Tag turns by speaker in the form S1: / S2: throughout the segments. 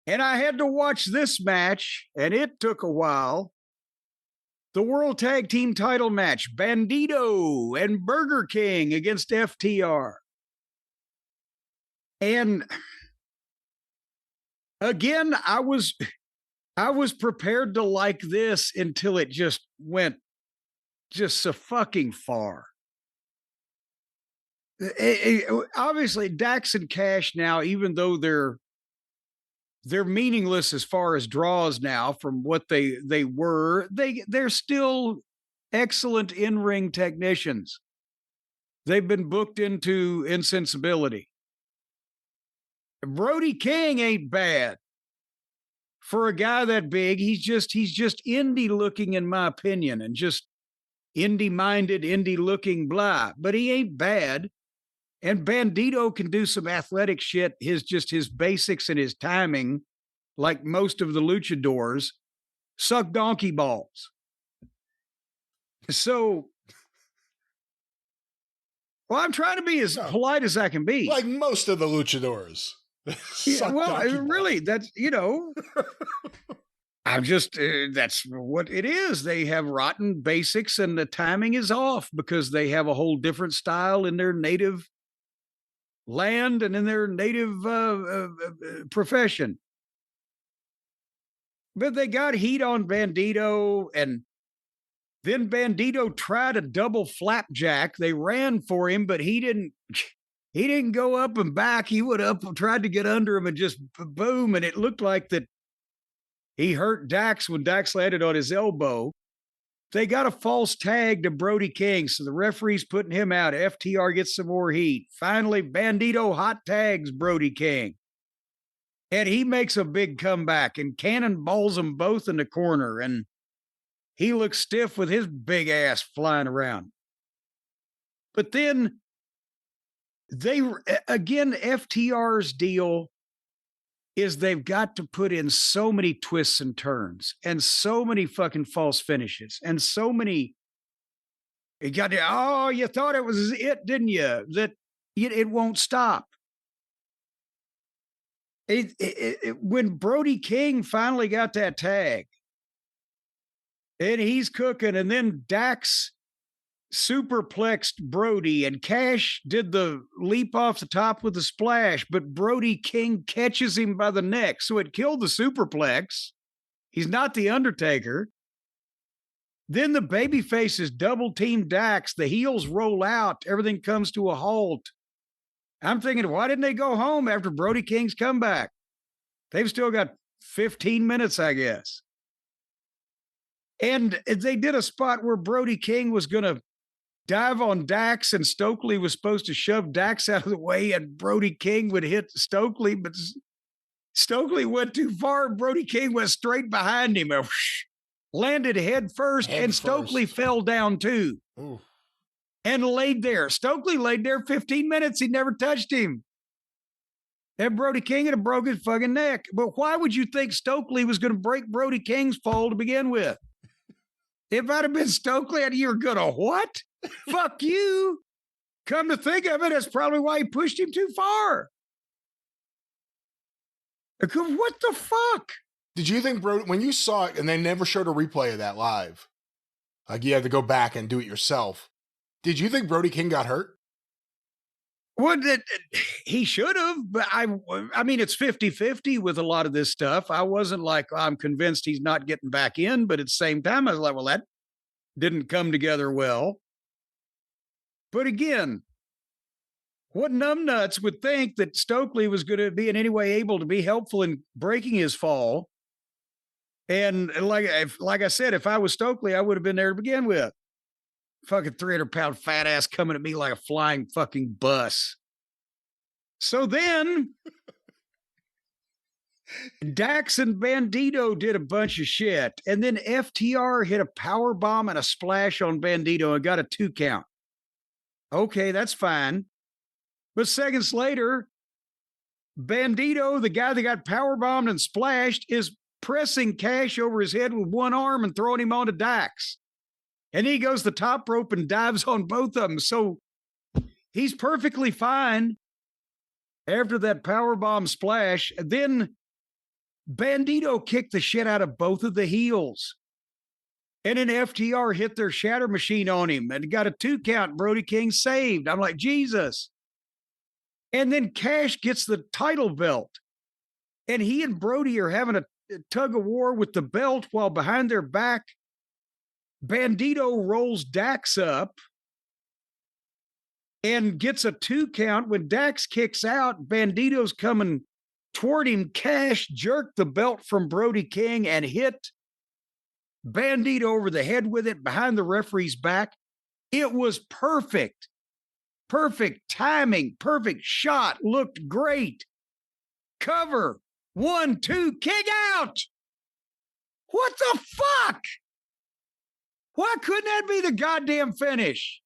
S1: And I had to watch this match, and it took a while. The World Tag Team title match, Brodido and Burger King against FTR. And again, I was prepared to like this until it just went just so fucking far. Obviously, Dax and Cash now, even though they're meaningless as far as draws now from what they're still excellent in-ring technicians. They've been booked into insensibility. Brody King ain't bad for a guy that big. He's just indie looking, in my opinion, and just indie minded, indie looking, blah, but he ain't bad. And Brodido can do some athletic shit. His basics and his timing, like most of the luchadors, suck donkey balls. So, well, I'm trying to be as polite as I can be.
S2: Like most of the luchadors.
S1: Yeah, well, really, that's, I'm just, that's what it is. They have rotten basics and the timing is off because they have a whole different style in their native land and in their native profession. But they got heat on Brodido, and then Brodido tried a double flapjack. They ran for him, but he didn't go up and back. He went up and tried to get under him and just boom. And it looked like that he hurt Dax when Dax landed on his elbow. They got a false tag to Brody King, so the referee's putting him out. FTR gets some more heat. Finally, Brodido hot tags Brody King. And he makes a big comeback and cannonballs them both in the corner. And he looks stiff with his big ass flying around. But then FTR's deal is they've got to put in so many twists and turns and so many fucking false finishes and so many. You thought it was it, didn't you? That it won't stop. When Brody King finally got that tag and he's cooking, and then Dax superplexed Brody and Cash did the leap off the top with the splash, but Brody King catches him by the neck. So it killed the superplex. He's not the Undertaker. Then the baby faces double team Dax. The heels roll out. Everything comes to a halt. I'm thinking, why didn't they go home after Brody King's comeback? They've still got 15 minutes, I guess. And they did a spot where Brody King was going to dive on Dax, and Stokely was supposed to shove Dax out of the way, and Brody King would hit Stokely, but Stokely went too far, and Brody King went straight behind him, and landed head first, and Stokely fell down too.
S2: Ooh.
S1: And laid there. Stokely laid there 15 minutes. He never touched him. And Brody King had broke his fucking neck. But why would you think Stokely was going to break Brody King's fall to begin with? If I'd have been Stokely, you were going to what? Fuck you. Come to think of it, that's probably why he pushed him too far. What the fuck?
S2: Did you think, Brody, when you saw it, and they never showed a replay of that live, like you had to go back and do it yourself, did you think Brody King got hurt?
S1: Well, he should have, but I mean, it's 50-50 with a lot of this stuff. I wasn't like, I'm convinced he's not getting back in, but at the same time, I was like, well, that didn't come together well. But again, what numbnuts would think that Stokely was going to be in any way able to be helpful in breaking his fall? And like I said, if I was Stokely, I would have been there to begin with. Fucking 300-pound fat ass coming at me like a flying fucking bus. So then Dax and Brodido did a bunch of shit. And then FTR hit a power bomb and a splash on Brodido and got a 2 count. Okay, that's fine. But seconds later, Brodido, the guy that got power bombed and splashed, is pressing Cash over his head with one arm and throwing him onto Dax. And he goes the top rope and dives on both of them. So he's perfectly fine after that powerbomb splash. Then Bandito kicked the shit out of both of the heels. And then FTR hit their shatter machine on him and got a 2 count. Brody King saved. I'm like, Jesus. And then Cash gets the title belt. And he and Brody are having a tug of war with the belt while behind their back, Bandito rolls Dax up and gets a 2 count. When Dax kicks out, Bandito's coming toward him. Cash jerked the belt from Brody King and hit Bandito over the head with it behind the referee's back. It was perfect. Perfect timing, perfect shot, looked great. Cover, 1, 2, kick out. What the fuck? Why couldn't that be the goddamn finish?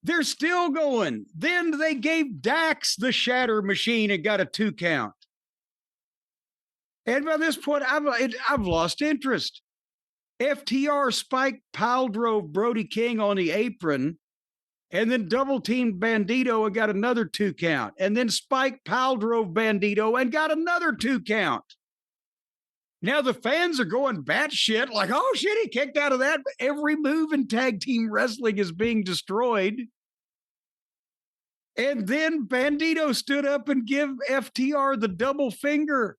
S1: They're still going. Then they gave Dax the shatter machine and got a 2 count. And by this point, I've lost interest. FTR Spike pile drove Brody King on the apron and then double teamed Bandito and got another 2 count. And then Spike pile drove Bandito and got another 2 count. Now the fans are going batshit like, oh shit, he kicked out of that. Every move in tag team wrestling is being destroyed. And then Bandito stood up and gave FTR the double finger.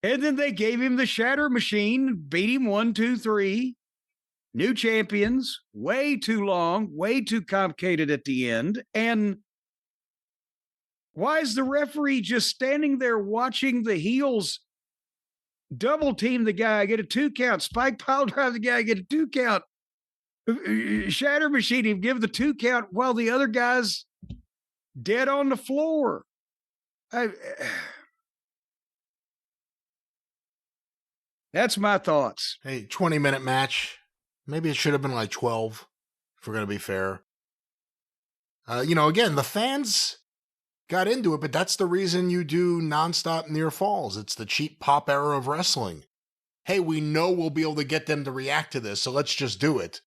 S1: And then they gave him the shatter machine, beat him 1, 2, 3. New champions, way too long, way too complicated at the end. And why is the referee just standing there watching the heels double team the guy, get a 2 count, Spike pile drive the guy, get a 2 count, shatter machine him, give the 2 count while the other guy's dead on the floor? That's my thoughts.
S2: Hey, 20-minute match. Maybe it should have been like 12, if we're going to be fair. Again, the fans got into it, but that's the reason you do nonstop near falls. It's the cheap pop era of wrestling. Hey, we know we'll be able to get them to react to this, so let's just do it.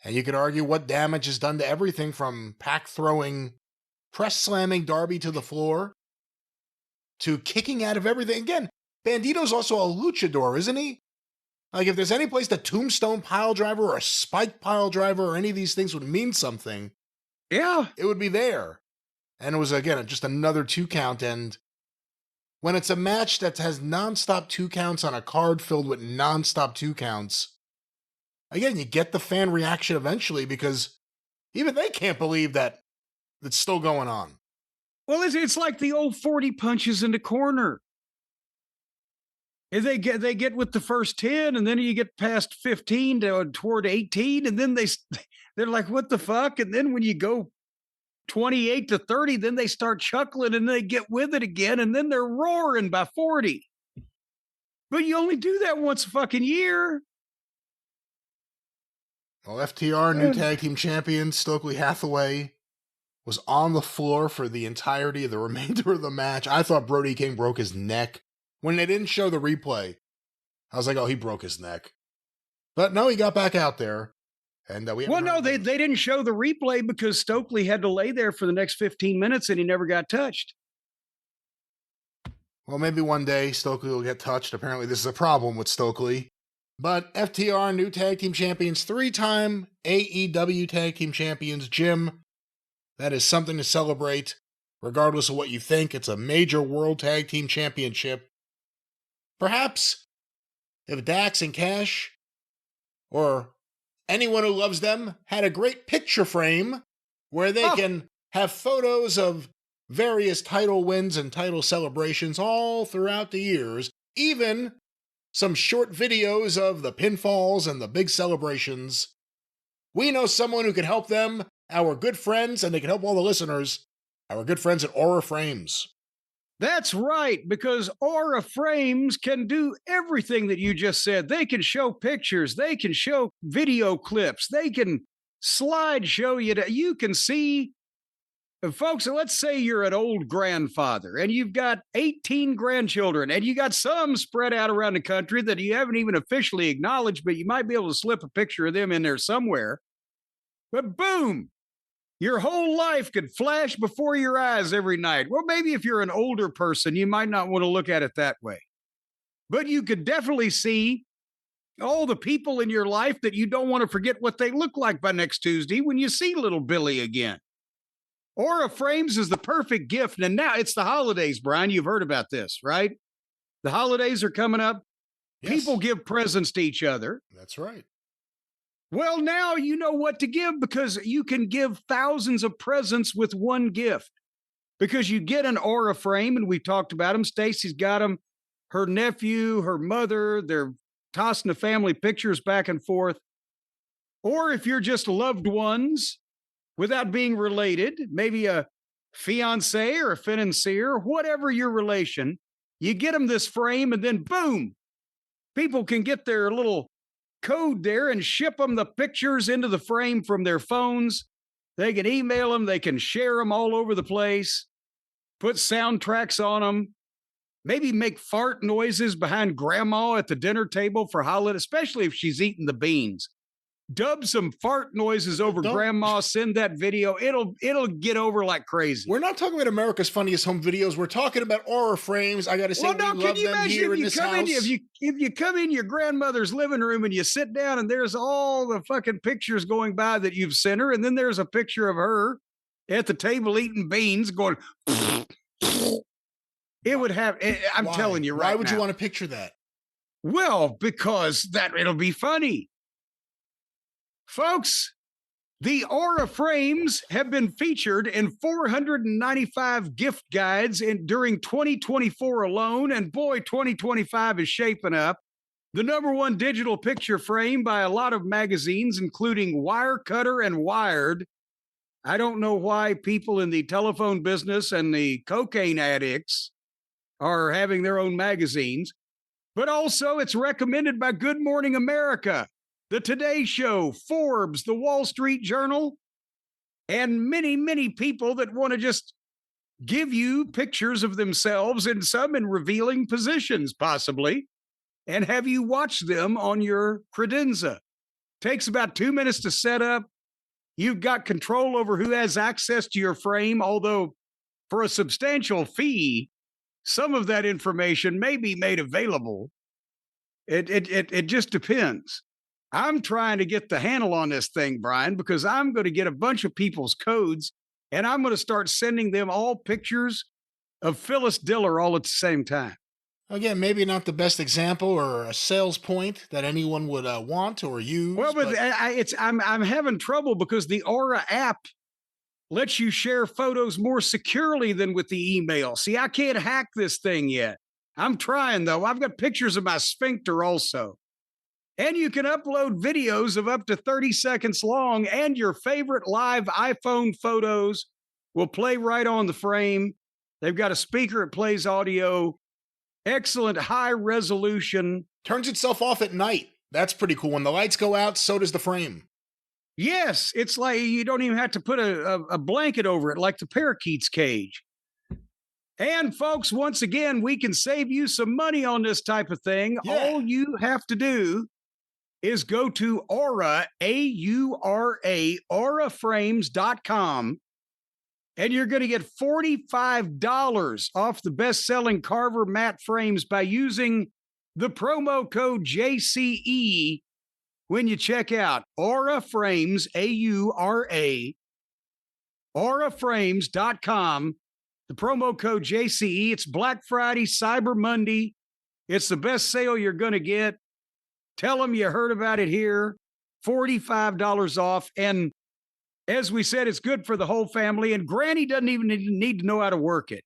S2: And you could argue what damage is done to everything from Pac throwing, press slamming Darby to the floor, to kicking out of everything. Again, Bandito's also a luchador, isn't he? Like, if there's any place the tombstone pile driver or a spike pile driver or any of these things would mean something,
S1: yeah,
S2: it would be there. And it was, again, just another 2 count. And when it's a match that has nonstop 2 counts on a card filled with nonstop 2 counts, again, you get the fan reaction eventually because even they can't believe that it's still going on.
S1: Well, it's like the old 40 punches in the corner. And they get with the first 10, and then you get past 15 toward 18, and then they're like, what the fuck? And then when you go 28 to 30, then they start chuckling and they get with it again, and then they're roaring by 40. But you only do that once a fucking year.
S2: Well, FTR, new tag team champion, Stokely Hathaway, was on the floor for the entirety of the remainder of the match. I thought Brody King broke his neck. When they didn't show the replay, I was like, oh, he broke his neck. But no, he got back out there. And
S1: they didn't show the replay because Stokely had to lay there for the next 15 minutes and he never got touched.
S2: Well, maybe one day Stokely will get touched. Apparently this is a problem with Stokely. But FTR, new tag team champions, 3-time AEW tag team champions. Jim, that is something to celebrate. Regardless of what you think, it's a major world tag team championship. Perhaps if Dax and Cash, or anyone who loves them, had a great picture frame where they can have photos of various title wins and title celebrations all throughout the years, even some short videos of the pinfalls and the big celebrations. We know someone who can help them, our good friends, and they can help all the listeners, our good friends at Aura Frames.
S1: That's right, because Aura Frames can do everything that you just said. They can show pictures, they can show video clips, they can slideshow you. You can see, folks, let's say you're an old grandfather and you've got 18 grandchildren and you got some spread out around the country that you haven't even officially acknowledged, but you might be able to slip a picture of them in there somewhere. But boom, Your whole life could flash before your eyes every night. Well, maybe if you're an older person, you might not want to look at it that way. But you could definitely see all the people in your life that you don't want to forget what they look like by next Tuesday when you see little Billy again. Aura Frames is the perfect gift. And now it's the holidays, Brian. You've heard about this, right? The holidays are coming up.
S2: Yes.
S1: People give presents to each other.
S2: That's right.
S1: Well, now you know what to give because you can give thousands of presents with one gift. Because you get an Aura Frame, and we talked about them. Stacy's got them. Her nephew, her mother, they're tossing the family pictures back and forth. Or if you're just loved ones without being related, maybe a fiance or a financier, whatever your relation, you get them this frame and then boom, people can get their little code there and ship them the pictures into the frame from their phones. They can email them. They can share them all over the place, put soundtracks on them, maybe make fart noises behind grandma at the dinner table for holiday, especially if she's eating the beans. Dub some fart noises over grandma, send that video. It'll get over like crazy.
S2: We're not talking about America's Funniest Home Videos. We're talking about Aura Frames. I got to say,
S1: well, no, can you imagine if you come in your grandmother's living room and you sit down and there's all the fucking pictures going by that you've sent her, and then there's a picture of her at the table eating beans going, it would have, I'm telling you right now.
S2: Why would you want to picture that?
S1: Well, because it'll be funny. Folks, the Aura Frames have been featured in 495 gift guides during 2024 alone, and boy, 2025 is shaping up. The #1 digital picture frame by a lot of magazines, including Wirecutter and Wired. I don't know why people in the telephone business and the cocaine addicts are having their own magazines, but also it's recommended by Good Morning America, The Today Show, Forbes, The Wall Street Journal, and many, many people that want to just give you pictures of themselves and some in revealing positions, possibly, and have you watch them on your credenza. Takes about 2 minutes to set up. You've got control over who has access to your frame, although for a substantial fee, some of that information may be made available. It just depends. I'm trying to get the handle on this thing, Brian, because I'm going to get a bunch of people's codes and I'm going to start sending them all pictures of Phyllis Diller all at the same time.
S2: Again, maybe not the best example or a sales point that anyone would want or use.
S1: Well, but I'm having trouble because the Aura app lets you share photos more securely than with the email. See, I can't hack this thing yet. I'm trying, though. I've got pictures of my sphincter also. And you can upload videos of up to 30 seconds long, and your favorite live iPhone photos will play right on the frame. They've got a speaker that plays audio. Excellent high resolution.
S2: Turns itself off at night. That's pretty cool. When the lights go out, so does the frame.
S1: Yes, it's like you don't even have to put a blanket over it like the parakeet's cage. And folks, once again, we can save you some money on this type of thing. Yeah. All you have to do is go to Aura, A-U-R-A, auraframes.com, and you're going to get $45 off the best-selling Carver matte frames by using the promo code JCE when you check out Aura Frames, A-U-R-A, auraframes.com, the promo code JCE. It's Black Friday, Cyber Monday. It's the best sale you're going to get. Tell them you heard about it here. $45 off. And as we said, it's good for the whole family. And Granny doesn't even need to know how to work it.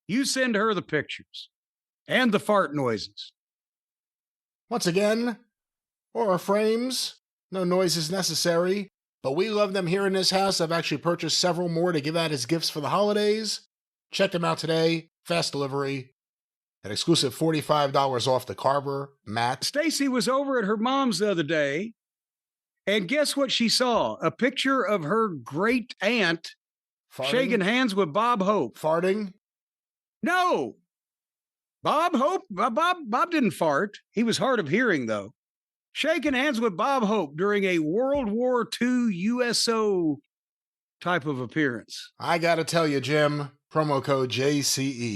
S1: You send her the pictures and the fart noises.
S2: Once again, Aura Frames, no noises necessary, but we love them here in this house. I've actually purchased several more to give out as gifts for the holidays. Check them out today. Fast delivery. An exclusive $45 off the Carver mat.
S1: Stacy was over at her mom's the other day, and guess what she saw? A picture of her great aunt shaking hands with Bob Hope.
S2: Farting?
S1: No. Bob Hope? Bob didn't fart. He was hard of hearing, though. Shaking hands with Bob Hope during a World War II USO type of appearance.
S2: I got to tell you, Jim, promo code JCE